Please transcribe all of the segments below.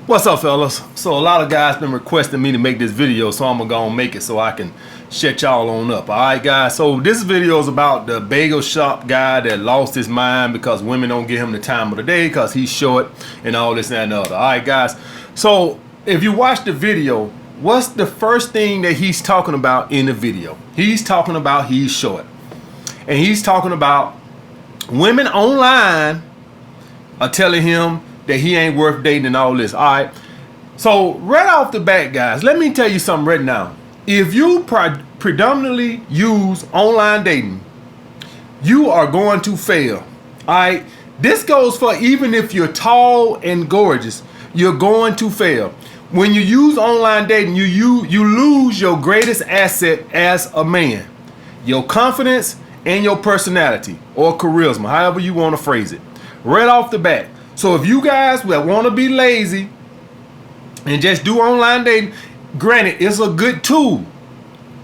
What's up, fellas? So a lot of guys been requesting me to make this video, so I'm gonna go and make it so I can shut y'all on up. All right, guys. So this video is about the bagel shop guy that lost his mind because women don't give him the time of the day because he's short and all this and that and the other. All right, guys. So if you watch the video, what's the first thing that he's talking about in the video? He's talking about he's short, and he's talking about women online are telling him that he ain't worth dating and all this. All right. So right off the bat, guys, let me tell you something right now. If you predominantly use online dating, you are going to fail. All right. This goes for even if you're tall and gorgeous, you're going to fail. When you use online dating, you lose your greatest asset as a man, your confidence and your personality or charisma, however you want to phrase it, right off the bat. So if you guys that want to be lazy and just do online dating, granted, it's a good tool.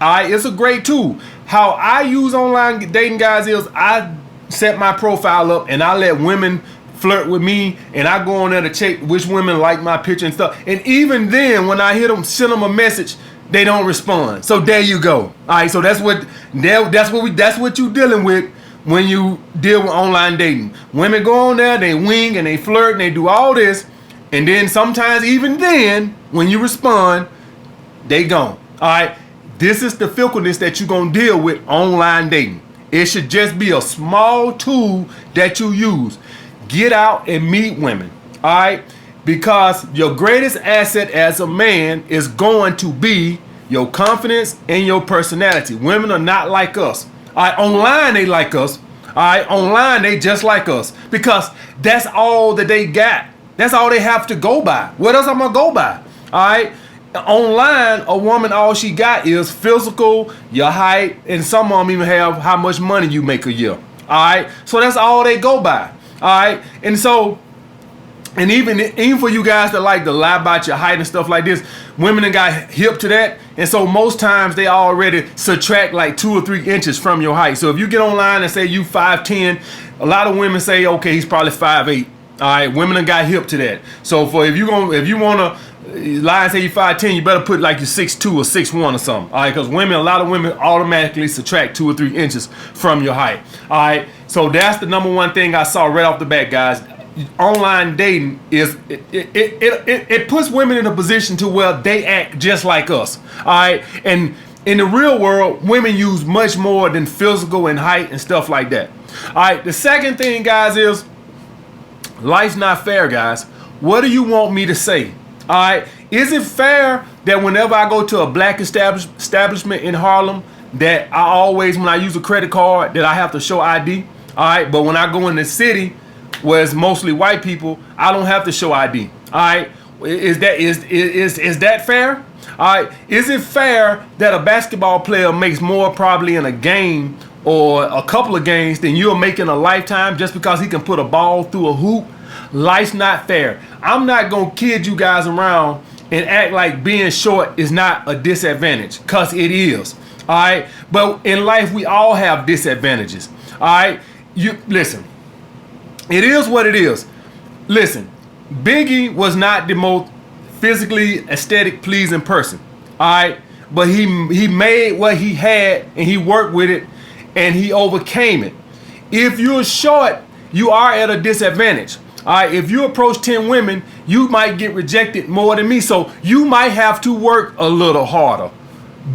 All right, it's a great tool. How I use online dating, guys, is I set my profile up and I let women flirt with me, and I go on there to check which women like my picture and stuff. And even then, when I hit them, send them a message, they don't respond. So there you go. All right, so that's what you dealing with when you deal with online dating. Women go on there, they wing and they flirt and they do all this, and then sometimes even then, when you respond, they gone. All right, this is the fickleness that you're gonna deal with online dating. It should just be a small tool that you use. Get out and meet women. All right, because your greatest asset as a man is going to be your confidence and your personality. Women are not like us. All right, online they like us. All right, online they just like us because that's all that they got. That's all they have to go by. What else I'm gonna go by? All right, online a woman all she got is physical, your height, and some of them even have how much money you make a year. All right, so that's all they go by. All right, and so. And even for you guys that like to lie about your height and stuff like this, women got hip to that. And so most times they already subtract like 2 or 3 inches from your height. So if you get online and say you 5'10", a lot of women say, okay, he's probably 5'8". All right, women got hip to that. So if you want to lie and say you 5'10", you better put like you 6'2" or 6'1" or something. All right, because a lot of women automatically subtract 2 or 3 inches from your height. All right, so that's the number one thing I saw right off the bat, guys. Online dating is it puts women in a position to where they act just like us. All right, and in the real world, women use much more than physical and height and stuff like that. All right, the second thing, guys, is life's not fair, guys. What do you want me to say? All right, is it fair that whenever I go to a black establishment in Harlem, that I always, when I use a credit card, that I have to show ID? All right, but when I go in the city where it's mostly white people, I don't have to show ID. All right, is that fair? All right, is it fair that a basketball player makes more probably in a game or a couple of games than you're making a lifetime just because he can put a ball through a hoop? Life's not fair. I'm not gonna kid you guys around and act like being short is not a disadvantage, because it is. All right, but in life we all have disadvantages. All right, you listen. It is what it is. Listen, Biggie was not the most physically aesthetic pleasing person. All right, but he made what he had and he worked with it and he overcame it. If you're short, you are at a disadvantage. All right, if you approach 10 women, you might get rejected more than me. So you might have to work a little harder.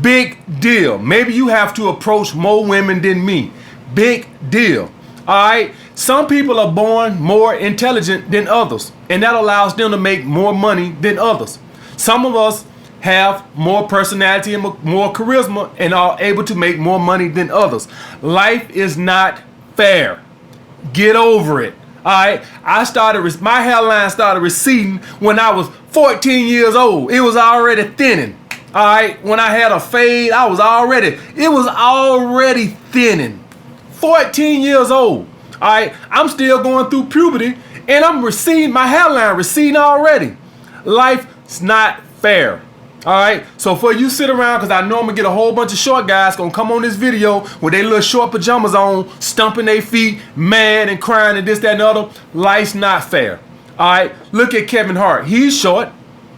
Big deal. Maybe you have to approach more women than me. Big deal. All right. Some people are born more intelligent than others, and that allows them to make more money than others. Some of us have more personality and more charisma and are able to make more money than others. Life is not fair. Get over it. All right. My hairline started receding when I was 14 years old. It was already thinning. All right. When I had a fade, it was already thinning. 14 years old. All right, I'm still going through puberty and I'm receding, my hairline receding already. Life's not fair. All right, so for you sit around, because I know I'm gonna get a whole bunch of short guys gonna come on this video with their little short pajamas on, stumping their feet, mad and crying and this, that, and the other. Life's not fair. All right, look at Kevin Hart. He's short.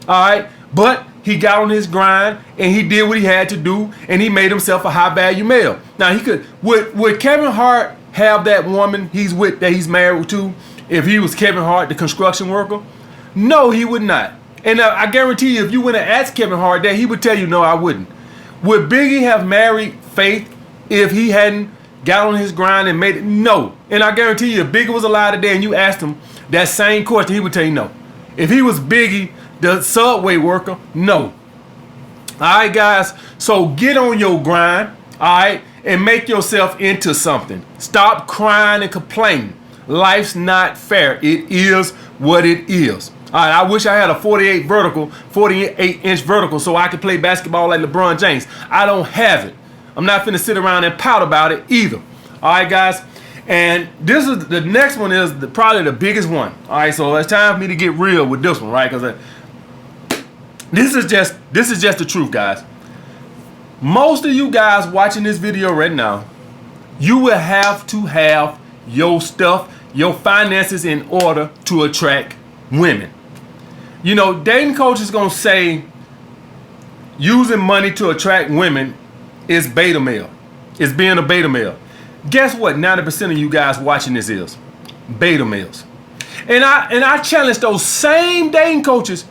All right, but he got on his grind and he did what he had to do, and he made himself a high value male. Now he could would Kevin Hart have that woman he's with, that he's married to, if he was Kevin Hart, the construction worker? No, he would not. And I guarantee you, if you went and asked Kevin Hart that, he would tell you, no, I wouldn't. Would Biggie have married Faith if he hadn't got on his grind and made it? No. And I guarantee you, if Biggie was alive today and you asked him that same question, he would tell you no. If he was Biggie, the subway worker, no. All right, guys. So get on your grind, all right, and make yourself into something. Stop crying and complaining. Life's not fair. It is what it is. All right, I wish I had a 48-inch vertical so I could play basketball like LeBron James. I don't have it. I'm not finna sit around and pout about it either. All right, guys. And this is the next one, is probably the biggest one. All right, so it's time for me to get real with this one, right? Because this is just the truth, guys. Most of you guys watching this video right now, you will have to have your stuff, your finances in order to attract women. You know, dating coach is gonna say using money to attract women is beta male. It's being a beta male. Guess what? 90% of you guys watching this is beta males. And I challenge those same dating coaches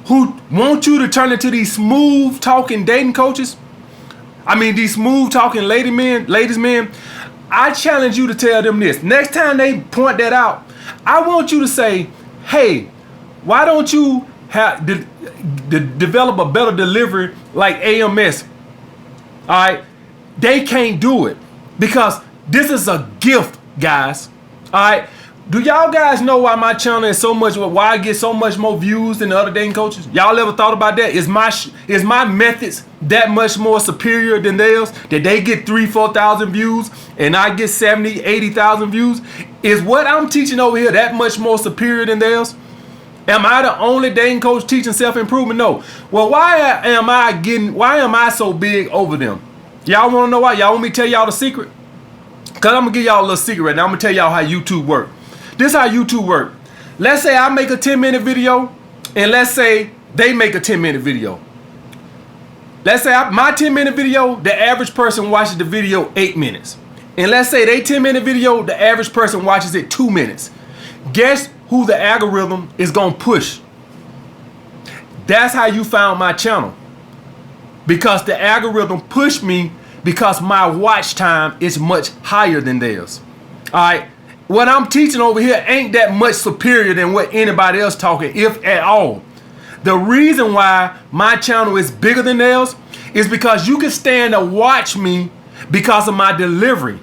who want you to turn into these smooth talking dating coaches. I mean, these smooth talking ladies men. I challenge you to tell them this. Next time they point that out, I want you to say, hey, why don't you develop a better delivery like AMS? All right, they can't do it because this is a gift, guys. All right, do y'all guys know why my channel is so much? Why I get so much more views than the other dating coaches? Y'all ever thought about that? Is my methods that much more superior than theirs? That they get 3,000-4,000 views and I get 70,000-80,000 views? Is what I'm teaching over here that much more superior than theirs? Am I the only dating coach teaching self-improvement? No. Well, why am I so big over them? Y'all want to know why? Y'all want me to tell y'all the secret? Because I'm going to give y'all a little secret right now. I'm going to tell y'all how YouTube work. This is how YouTube work. Let's say I make a 10-minute video, and let's say they make a 10-minute video. Let's say my 10-minute video, the average person watches the video 8 minutes. And let's say they 10-minute video, the average person watches it 2 minutes. Guess who the algorithm is going to push? That's how you found my channel. Because the algorithm pushed me because my watch time is much higher than theirs. All right. What I'm teaching over here ain't that much superior than what anybody else talking, if at all. The reason why my channel is bigger than theirs is because you can stand to watch me because of my delivery.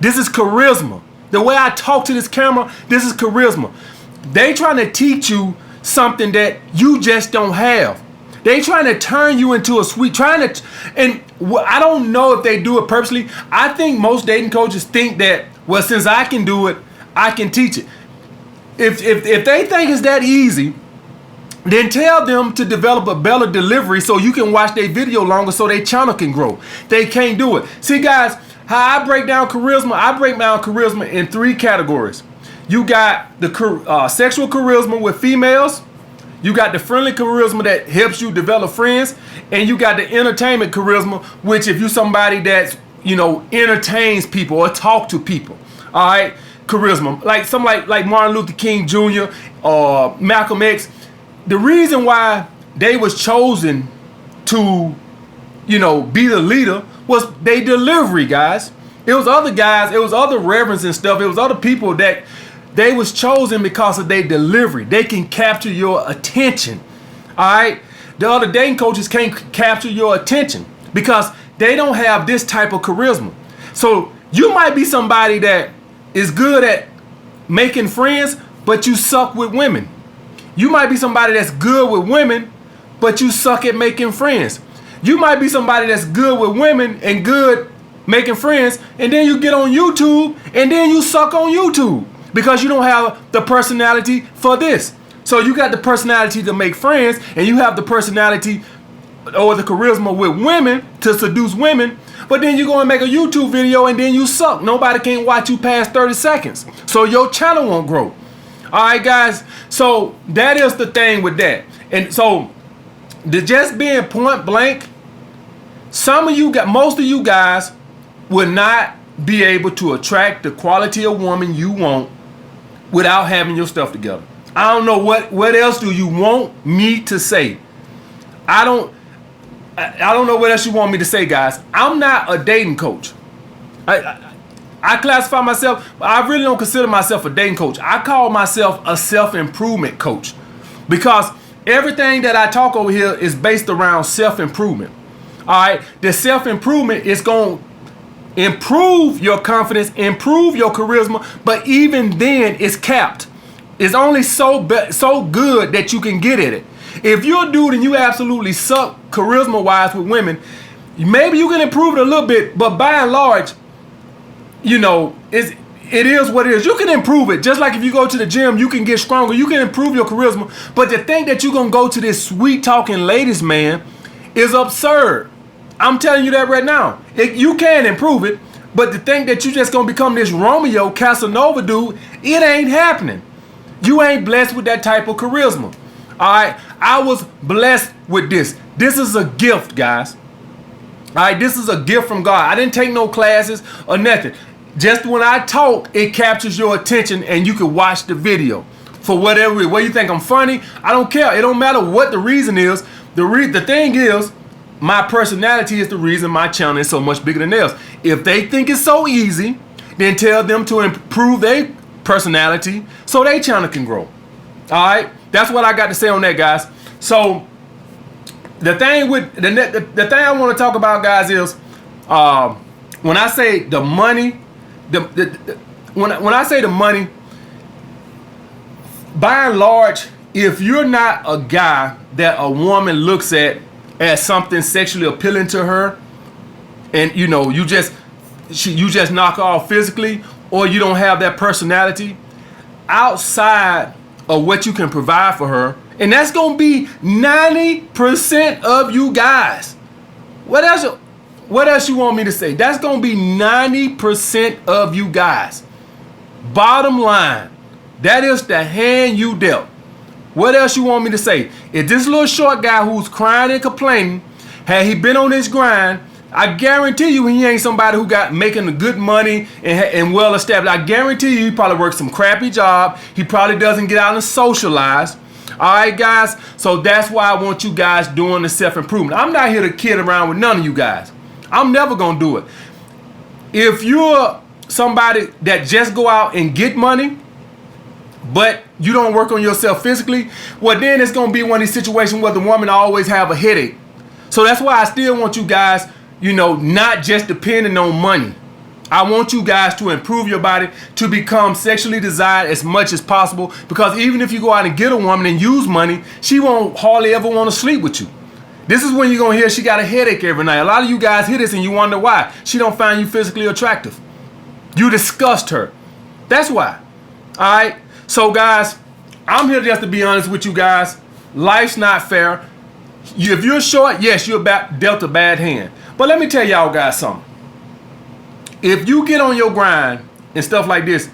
This is charisma. The way I talk to this camera, this is charisma. They trying to teach you something that you just don't have. They trying to turn you into a sweet, and I don't know if they do it purposely. I think most dating coaches think that, well, since I can do it, I can teach it. If they think it's that easy, then tell them to develop a better delivery so you can watch their video longer so their channel can grow. They can't do it. See, guys, how I break down charisma in 3 categories. You got the sexual charisma with females. You got the friendly charisma that helps you develop friends. And you got the entertainment charisma, which if you somebody that's, entertains people or talk to people. All right, charisma. Like Martin Luther King Jr. or Malcolm X. The reason why they was chosen to, be the leader was their delivery, guys. It was other guys, it was other reverends and stuff. It was other people that they was chosen because of their delivery. They can capture your attention. All right. The other dating coaches can't capture your attention because they don't have this type of charisma. So you might be somebody that is good at making friends, but you suck with women. You might be somebody that's good with women, but you suck at making friends. You might be somebody that's good with women and good making friends, and then you get on YouTube and then you suck on YouTube because you don't have the personality for this. So you got the personality to make friends, and you have the personality or the charisma with women to seduce women, but then you go and make a YouTube video and then you suck. Nobody can watch you past 30 seconds. So your channel won't grow. All right, guys. So that is the thing with that. And so just being point blank, most of you guys will not be able to attract the quality of woman you want without having your stuff together. I don't know what else do you want me to say. I don't know what else you want me to say, guys. I'm not a dating coach. I classify myself, I really don't consider myself a dating coach. I call myself a self-improvement coach, because everything that I talk over here is based around self-improvement. All right, the self-improvement is going to improve your confidence, improve your charisma, but even then it's capped. It's only so good that you can get at it. If you're a dude and you absolutely suck charisma-wise with women, maybe you can improve it a little bit, but by and large, you know, it is what it is. You can improve it. Just like if you go to the gym, you can get stronger. You can improve your charisma. But to think that you're going to go to this sweet-talking ladies man is absurd. I'm telling you that right now. You can improve it, but to think that you just going to become this Romeo Casanova dude, it ain't happening. You ain't blessed with that type of charisma. All right? I was blessed with this. This is a gift, guys. All right? This is a gift from God. I didn't take no classes or nothing. Just when I talk, it captures your attention and you can watch the video for whatever reason. What you think, I'm funny? I don't care. It don't matter what the reason is. The thing is, my personality is the reason my channel is so much bigger than theirs. If they think it's so easy, then tell them to improve their personality so their channel can grow. All right? That's what I got to say on that, guys. So the thing I want to talk about, guys, is when I say the money, when I say the money, by and large, if you're not a guy that a woman looks at as something sexually appealing to her, and you know you just knock her off physically, or you don't have that personality outside of what you can provide for her, and that's gonna be 90% of you guys. What else you want me to say? That's gonna be 90% of you guys. Bottom line, that is the hand you dealt. What else you want me to say? If this little short guy who's crying and complaining, had he been on his grind, I guarantee you he ain't somebody who got making good money and well established. I guarantee you he probably works some crappy job. He probably doesn't get out and socialize. All right, guys? So that's why I want you guys doing the self-improvement. I'm not here to kid around with none of you guys. I'm never going to do it. If you're somebody that just go out and get money, but you don't work on yourself physically, well, then it's going to be one of these situations where the woman always have a headache. So that's why I still want you guys, you know, not just depending on money. I want you guys to improve your body to become sexually desired as much as possible, because even if you go out and get a woman and use money, she won't hardly ever want to sleep with you. This is when you're going to hear she got a headache every night. A lot of you guys hear this and you wonder why. She don't find you physically attractive. You disgust her. That's why. All right? So, guys, I'm here just to be honest with you guys. Life's not fair. If you're short, yes, you're dealt a bad hand. But let me tell y'all guys something. If you get on your grind and stuff like this,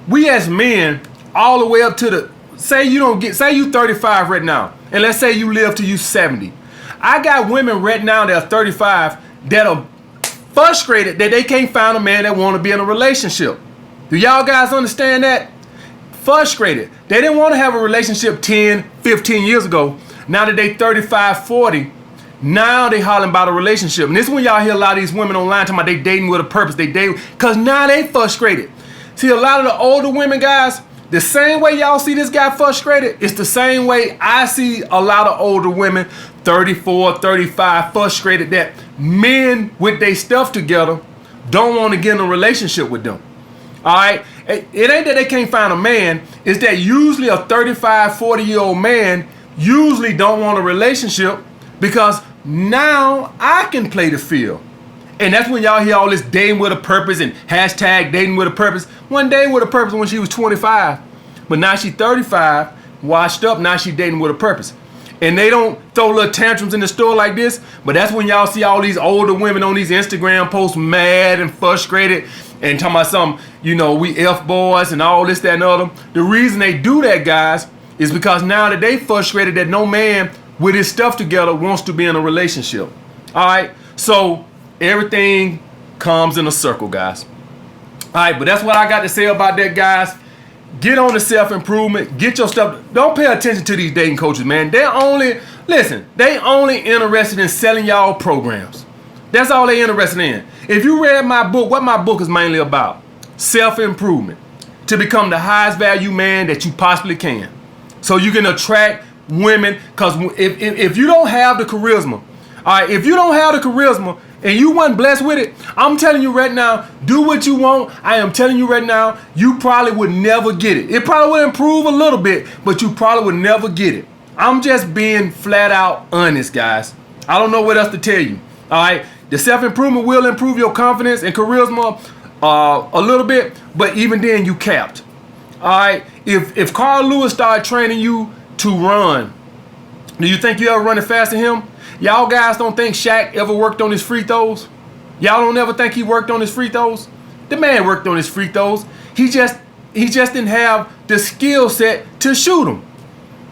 we as men, all the way up to the, say you 35 right now, and let's say you live till you 70. I got women right now that are 35 that are frustrated that they can't find a man that want to be in a relationship. Do y'all guys understand that? Frustrated. They didn't want to have a relationship 10, 15 years ago. Now that they 35, 40, now they hollering about a relationship. And this is when y'all hear a lot of these women online talking about they dating with a purpose. They date because now they frustrated. See, a lot of the older women, guys, the same way y'all see this guy frustrated, it's the same way I see a lot of older women, 34, 35, frustrated that men with their stuff together don't want to get in a relationship with them. All right? It ain't that they can't find a man. It's that usually a 35, 40-year-old man usually don't want a relationship because now I can play the field. And that's when y'all hear all this dating with a purpose and hashtag dating with a purpose. One day with a purpose when she was 25. But now she's 35, washed up, now she dating with a purpose. And they don't throw little tantrums in the store like this, but that's when y'all see all these older women on these Instagram posts mad and frustrated and talking about some, you know, we F-boys and all this, that, and other. The reason they do that, guys, is because now that they frustrated that no man with his stuff together wants to be in a relationship. All right, so everything comes in a circle, guys. All right, but that's what I got to say about that, guys. Get on the self-improvement. Get your stuff. Don't pay attention to these dating coaches, man. They only interested in selling y'all programs. That's all they interested in. If you read my book, what my book is mainly about, self-improvement, to become the highest value man that you possibly can, so you can attract women. Because if you don't have the charisma, all right, if you don't have the charisma and you weren't blessed with it, I'm telling you right now, do what you want. I am telling you right now, you probably would never get it. It probably would improve a little bit, but you probably would never get it. I'm just being flat out honest, guys. I don't know what else to tell you. All right, the self-improvement will improve your confidence and charisma a little bit, but even then you capped. All right, if Carl Lewis started training you to run, do you think you ever running faster than him? Y'all guys don't think Shaq ever worked on his free throws? Y'all don't ever think he worked on his free throws? The man worked on his free throws. He just didn't have the skill set to shoot them.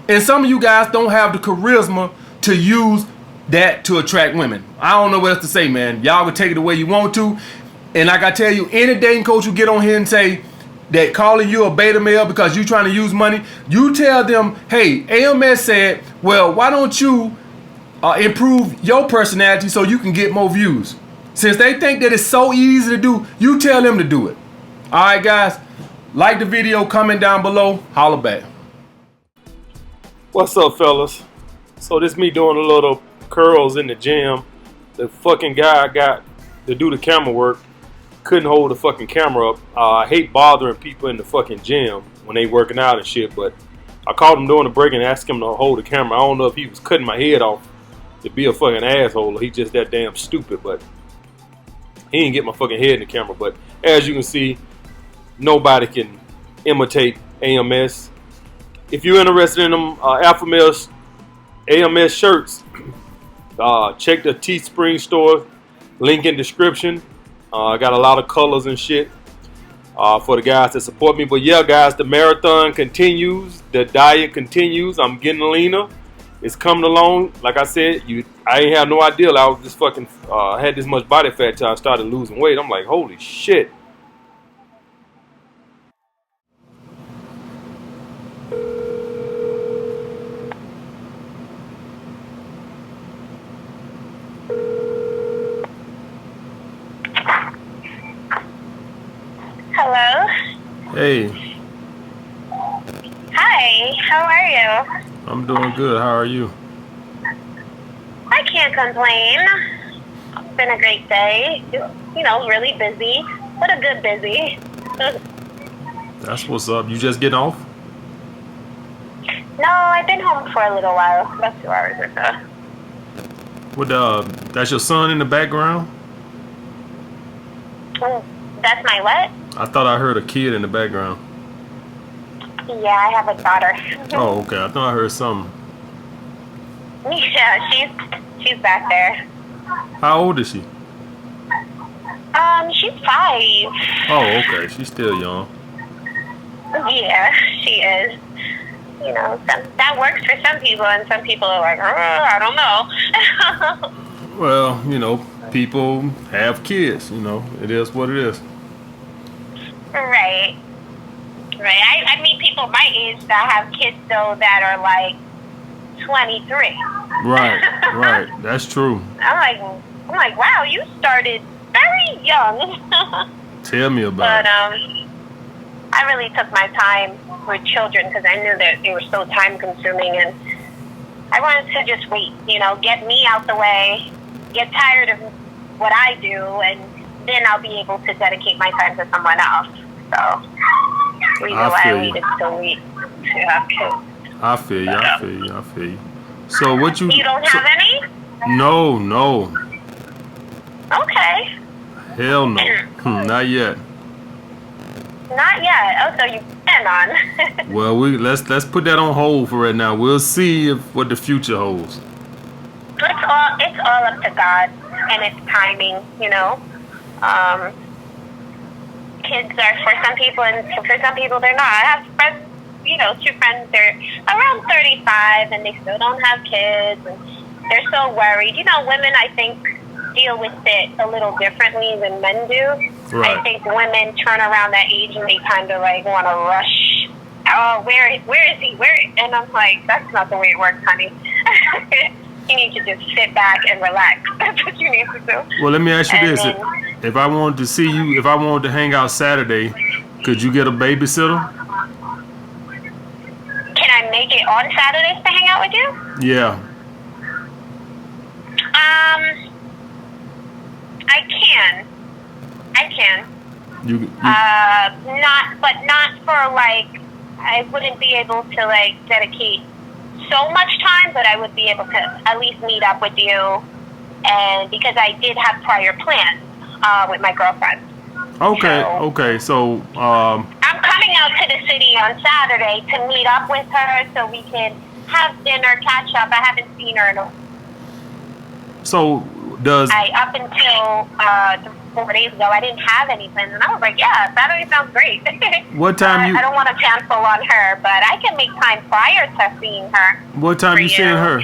And some of you guys don't have the charisma to use that to attract women. I don't know what else to say, man. Y'all can take it the way you want to. And like I tell you, any dating coach who get on here and say that calling you a beta male because you trying to use money, you tell them, hey, AMS said, well, why don't you improve your personality so you can get more views? Since they think that it's so easy to do, you tell them to do it. All right, guys, like the video, comment down below, holla back. What's up, fellas? So this me doing a little curls in the gym. The fucking guy I got to do the camera work couldn't hold the fucking camera up. I hate bothering people in the fucking gym when they working out and shit, but I called him during the break and asked him to hold the camera. I don't know if he was cutting my head off to be a fucking asshole or he just that damn stupid, but he didn't get my fucking head in the camera. But as you can see, nobody can imitate AMS. If you're interested in them Alpha Males AMS shirts, check the Teespring store, link in description. I got a lot of colors and shit for the guys that support me. But yeah, guys, the marathon continues. The diet continues. I'm getting leaner. It's coming along. Like I said, I ain't have no idea I was this fucking had this much body fat till I started losing weight. I'm like, holy shit. Hello. Hey. Hi, how are you? I'm doing good. How are you? I can't complain. It's been a great day. You know, really busy, but a good busy. That's what's up. You just getting off? No, I've been home for a little while, about 2 hours or so. What? That's your son in the background? That's my what? I thought I heard a kid in the background. Yeah, I have a daughter. Oh, okay. I thought I heard something. Yeah, she's back there. How old is she? She's 5. Oh, okay. She's still young. Yeah, she is. You know, that works for some people, and some people are like, I don't know. Well, you know, people have kids. You know, it is what it is. Right. I meet people my age that have kids, though, that are like 23. Right. That's true. I'm like, wow, you started very young. Tell me about it. I really took my time with children because I knew that they were so time consuming, and I wanted to just wait, you know, get me out the way, get tired of what I do, and then I'll be able to dedicate my time to someone else. So, reason why I waited so late to have kids. I feel you. So what you... You don't have any? No. Okay. Hell no. Not yet. Not yet. Oh, so you plan on? Well, let's put that on hold for right now. We'll see what the future holds. It's all up to God and its timing, you know. Kids are for some people, and for some people they're not. I have friends two friends. They're around 35 and they still don't have kids, and they're so worried. Women, I think, deal with it a little differently than men do. Right. I think women turn around that age and they kind of like want to rush. Oh, where is he? And I'm like, that's not the way it works, honey. You need to just sit back and relax. That's what you need to do. Well, let me ask you And this: then, if I wanted to see you, if I wanted to hang out Saturday, could you get a babysitter? can I make it on Saturdays to hang out with you? Yeah. I can. Not for like, I wouldn't be able to like dedicate so much time, but I would be able to at least meet up with you, and because I did have prior plans with my girlfriend. Okay. So I'm coming out to the city on Saturday to meet up with her so we can have dinner, catch up. I haven't seen her in a so does up until 4 days ago, I didn't have any plans, and I was like, yeah, Saturday sounds great. what time I don't want to cancel on her, but I can make time prior to seeing her. what time you seeing her?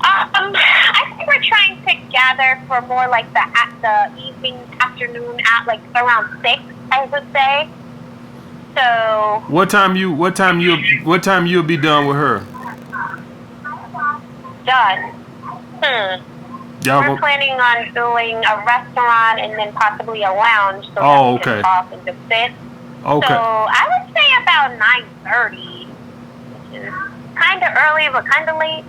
I think we're trying to gather for more like the evening, afternoon, at like around 6, I would say. So What time you'll be done with her? done. Y'all We're go, planning on doing a restaurant and then possibly a lounge so Oh, that we okay. can talk and just sit. okay. So I would say about 9:30, which is kind of early but kind of late.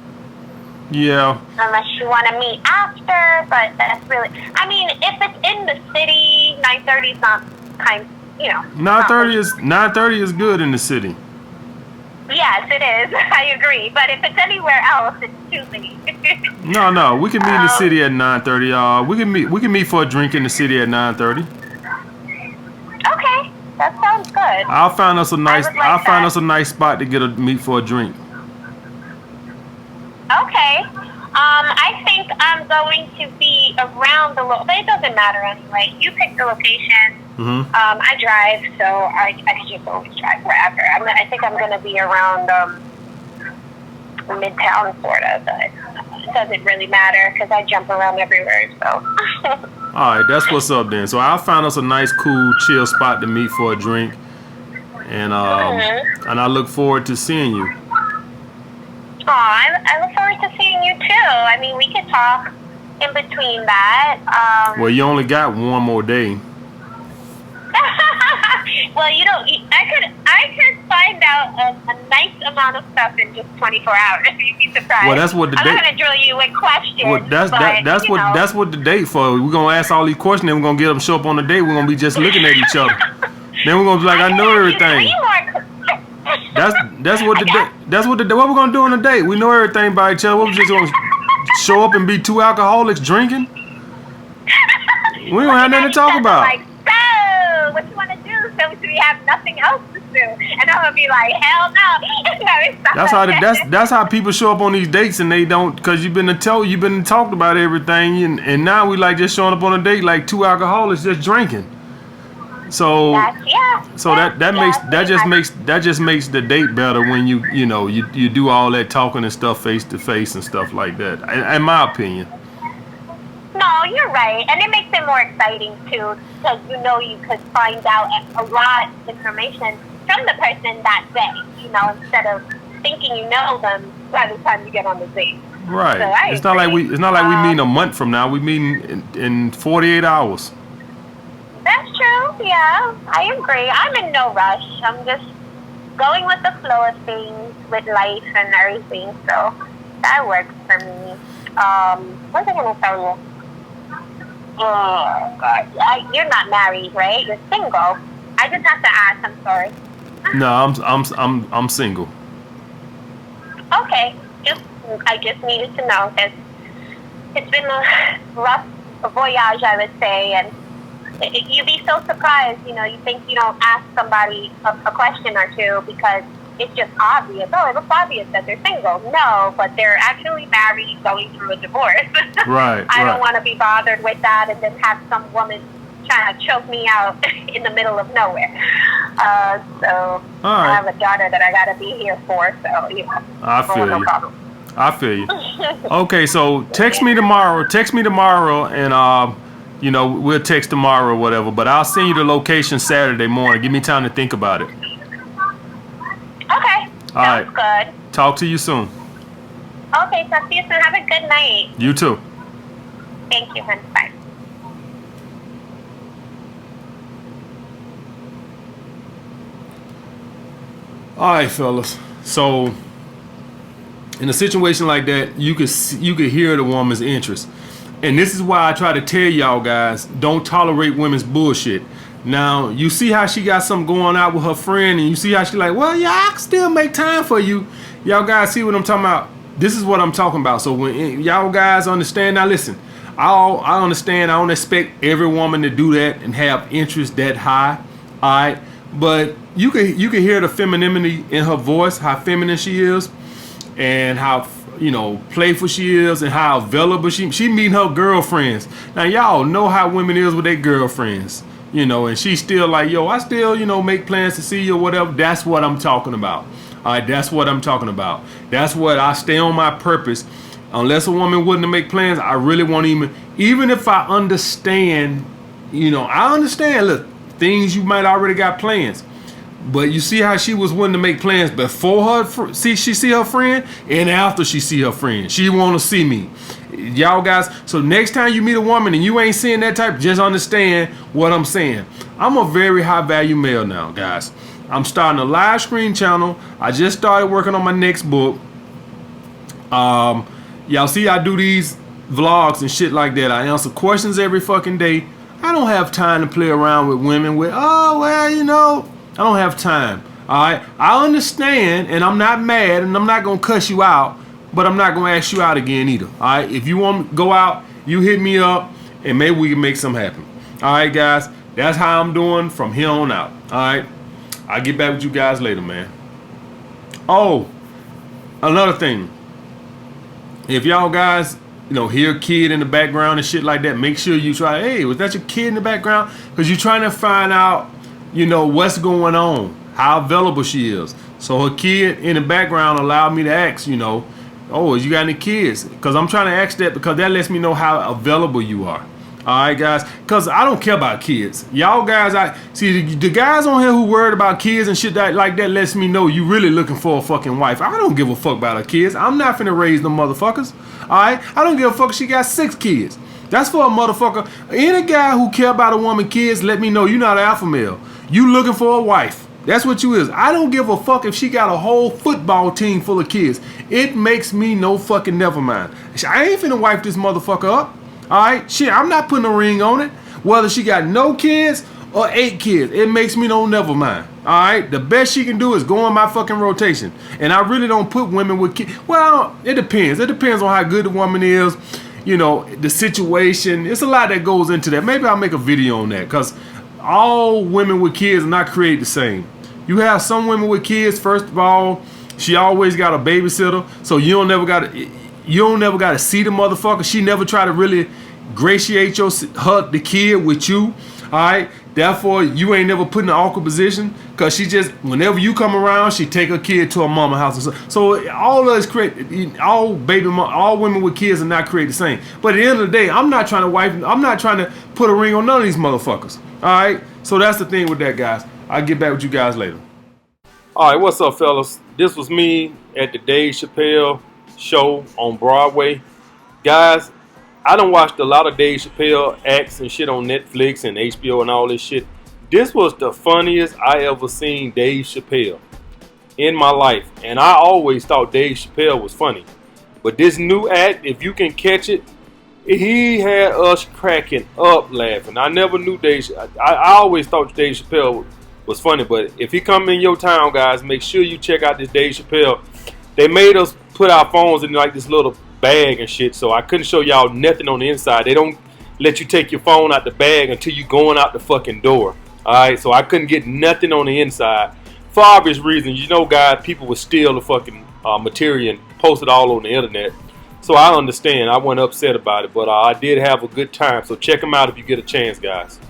Yeah. Unless you want to meet after, but that's really. I mean, if it's in the city, 9:30 is not not 9:30 is good in the city. Yes, it is. I agree. But if it's anywhere else, it's too late. No, we can meet in the city at 9:30. We can meet for a drink in the city at 9:30. Okay, that sounds good. I'll find us a nice that. spot to meet for a drink. Okay. I think I'm going to be around but it doesn't matter anyway. You pick the location. Mm-hmm. I drive, so I can just always drive wherever. I think I'm going to be around Midtown, Florida, but it doesn't really matter because I jump around everywhere, so. All right, that's what's up then. So I'll find us a nice, cool, chill spot to meet for a drink, and and I look forward to seeing you. I look forward to seeing you too. I mean, we could talk in between that. Well, you only got one more day. Well, I could find out a nice amount of stuff in just 24 hours. You'd be surprised. Well, that's what the I'm not gonna drill you with questions. Well, that's what the date for. We're gonna ask all these questions, and we're gonna get them show up on the date. We're gonna be just looking at each other. Then we're gonna be like, I know everything. That's what what we're gonna do on the date. We know everything about each other. We're just gonna show up and be two alcoholics drinking. We don't have nothing to talk about. Like, so, what you want to do? So we have nothing else to do, and I'm gonna be like, hell no. That's how people show up on these dates, and they don't, because you've been talked about everything, and now we like just showing up on a date like two alcoholics just drinking. So that just makes the date better when you do all that talking and stuff face to face and stuff like that. In my opinion. No, you're right, and it makes it more exciting too, because you could find out a lot of information from the person that day. Instead of thinking you know them by the time you get on the date. Right. So it's not like we meet a month from now. We meet in 48 hours. That's true, yeah. I agree. I'm in no rush. I'm just going with the flow of things, with life and everything, so that works for me. What was I going to tell you? Oh, God. You're not married, right? You're single. I just have to ask. I'm sorry. No, I'm single. Okay. I just needed to know, because it's been a rough voyage, I would say, and you'd be so surprised, you think you don't ask somebody a question or two because it's just obvious. Oh, it looks obvious that they're single. No, but they're actually married, going through a divorce. Right. I don't want to be bothered with that and then have some woman trying to choke me out in the middle of nowhere. So I have a daughter that I gotta be here for. So I feel no you. problem. I feel you. Okay, so text me tomorrow. Text me tomorrow, and we'll text tomorrow or whatever. But I'll send you the location Saturday morning. Give me time to think about it. Okay. Sounds good. Talk to you soon. Okay, talk to you soon. Have a good night. You too. Thank you, hon. Bye. All right, fellas. So in a situation like that, you could hear the woman's interest. And this is why I try to tell y'all guys, don't tolerate women's bullshit. Now, you see how she got something going out with her friend, and you see how she like, well, yeah, I can still make time for you. Y'all guys see what I'm talking about? This is what I'm talking about. So when y'all guys understand, now listen, I understand. I don't expect every woman to do that and have interest that high. All right. But you can hear the femininity in her voice, how feminine she is, and how playful she is, and how available she meeting her girlfriends. Now y'all know how women is with their girlfriends, and she's still like, yo, I still make plans to see you or whatever. That's what I'm talking about. All right, that's what I'm talking about. That's what I stay on my purpose. Unless a woman wouldn't make plans, I really won't even if I understand, I understand, look, things you might already got plans. But you see how she was willing to make plans before she see her friend, and after she see her friend. She want to see me. Y'all guys, so next time you meet a woman and you ain't seeing that type, just understand what I'm saying. I'm a very high value male now, guys. I'm starting a live stream channel. I just started working on my next book. Y'all see I do these vlogs and shit like that. I answer questions every fucking day. I don't have time to play around with women with, I don't have time. All right. I understand, and I'm not mad, and I'm not going to cuss you out, but I'm not going to ask you out again either. All right. If you want to go out, you hit me up, and maybe we can make something happen. All right, guys. That's how I'm doing from here on out. All right. I'll get back with you guys later, man. Oh, another thing. If y'all guys, hear a kid in the background and shit like that, make sure you try, hey, was that your kid in the background? Because you're trying to find out, what's going on, how available she is. So her kid in the background allowed me to ask, oh, you got any kids? Because I'm trying to ask that because that lets me know how available you are. All right, guys, because I don't care about kids. Y'all guys, the guys on here who worried about kids and shit like that lets me know you really looking for a fucking wife. I don't give a fuck about her kids. I'm not finna raise them motherfuckers. All right, I don't give a fuck if she got 6 kids. That's for a motherfucker. Any guy who care about a woman kids, let me know you not an alpha male. You looking for a wife. That's what you is. I don't give a fuck if she got a whole football team full of kids. It makes me no fucking never mind. I ain't finna wife this motherfucker up. All right, shit, I'm not putting a ring on it. Whether she got no kids or 8 kids, it makes me no never mind. All right, the best she can do is go in my fucking rotation. And I really don't put women with kids. Well, it depends. It depends on how good the woman is. The situation. It's a lot that goes into that. Maybe I'll make a video on that because all women with kids are not created the same. You have some women with kids. First of all, she always got a babysitter, so you don't never got to see the motherfucker. She never try to really gratiate the kid with you. All right. Therefore, you ain't never put in an awkward position because she just, whenever you come around, she take her kid to her mama house. So all of us all women with kids are not created the same. But at the end of the day, I'm not trying to put a ring on none of these motherfuckers. All right. So that's the thing with that, guys. I'll get back with you guys later. All right. What's up, fellas? This was me at the Dave Chappelle show on Broadway. Guys, I done watched a lot of Dave Chappelle acts and shit on Netflix and HBO and all this shit. This was the funniest I ever seen Dave Chappelle in my life. And I always thought Dave Chappelle was funny. But this new act, if you can catch it, he had us cracking up laughing. I never knew I always thought Dave Chappelle was funny. But if he come in your town, guys, make sure you check out this Dave Chappelle. They made us put our phones in like this little bag and shit, so I couldn't show y'all nothing on the inside. They don't let you take your phone out the bag until you going out the fucking door. Alright, so I couldn't get nothing on the inside. For obvious reasons, guys, people would steal the fucking material and post it all on the internet. So I understand. I wasn't upset about it, but I did have a good time. So check them out if you get a chance, guys.